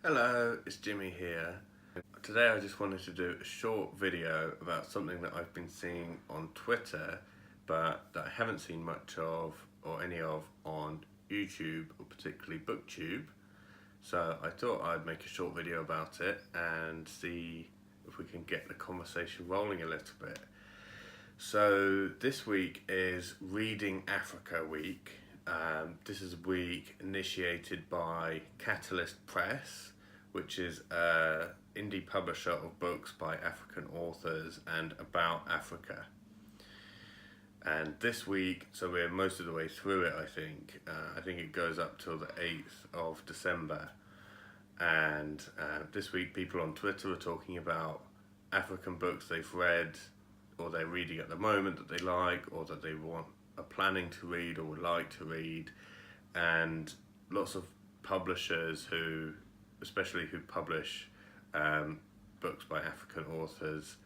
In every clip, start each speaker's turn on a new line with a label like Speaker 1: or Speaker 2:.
Speaker 1: Hello, it's Jimmy here. Today I just wanted to do a short video about something that I've been seeing on Twitter but that I haven't seen much of or any of on YouTube or particularly BookTube. So I thought I'd make a short video about it and see if we can get the conversation rolling a little bit. So this week is Reading Africa Week. This is a week initiated by Catalyst Press, which is an indie publisher of books by African authors and about Africa. And this week, so we're most of the way through it, I think. I think it goes up till the 8th of December. And this week people on Twitter are talking about African books they've read or they're reading at the moment that they like or that they are planning to read or would like to read. And lots of publishers especially who publish books by African authors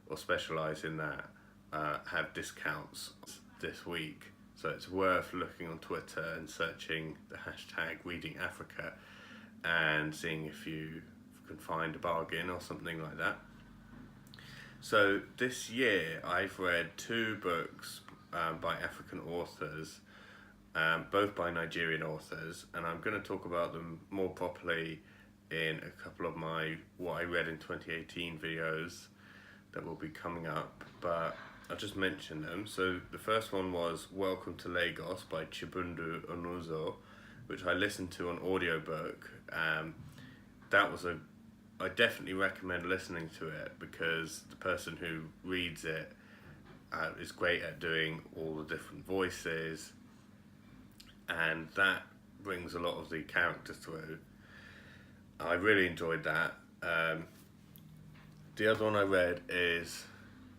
Speaker 1: or specialise in that, have discounts this week. So it's worth looking on Twitter and searching the hashtag Reading Africa and seeing if you can find a bargain or something like that. So this year I've read two books by African authors, both by Nigerian authors, and I'm going to talk about them more properly in a couple of my what I read in 2018 videos that will be coming up, but I'll just mention them. So the first one was Welcome to Lagos by Chibundu Onuzo, which I listened to on audiobook. I definitely recommend listening to it because the person who reads it is great at doing all the different voices, and that brings a lot of the characters through. I really enjoyed that. The other one I read is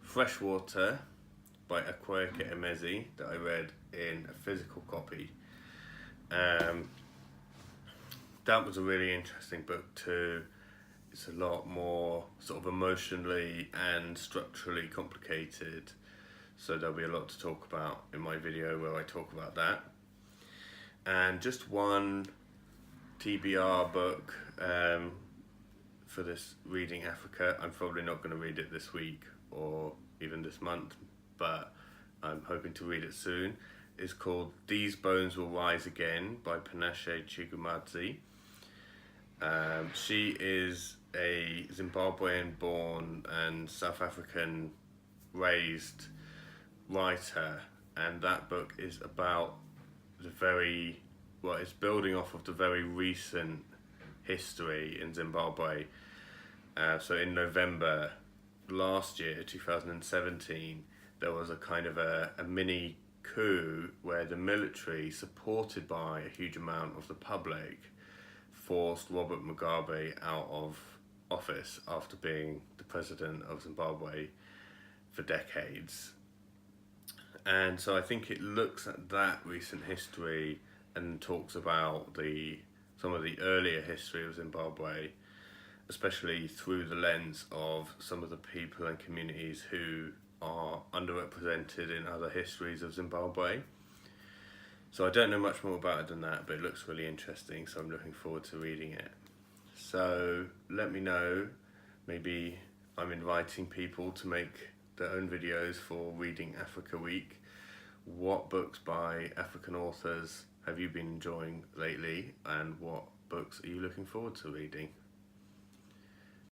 Speaker 1: Freshwater by Akwaeke Emezi that I read in a physical copy. That was a really interesting book too. It's a lot more sort of emotionally and structurally complicated, so there'll be a lot to talk about in my video where I talk about that. And just one TBR book for this Reading Africa. I'm probably not going to read it this week or even this month, but I'm hoping to read it soon. It's called These Bones Will Rise Again by Panashe Chigumadzi. She is a Zimbabwean born and South African raised writer, and that book is about it's building off of the very recent history in Zimbabwe. So in November last year, 2017, there was a kind of a mini coup where the military, supported by a huge amount of the public, forced Robert Mugabe out of office after being the president of Zimbabwe for decades. And so I think it looks at that recent history and talks about some of the earlier history of Zimbabwe, especially through the lens of some of the people and communities who are underrepresented in other histories of Zimbabwe. So I don't know much more about it than that, but it looks really interesting, so I'm looking forward to reading it. So let me know, maybe I'm inviting people to make their own videos for Reading Africa Week. What books by African authors have you been enjoying lately, and what books are you looking forward to reading?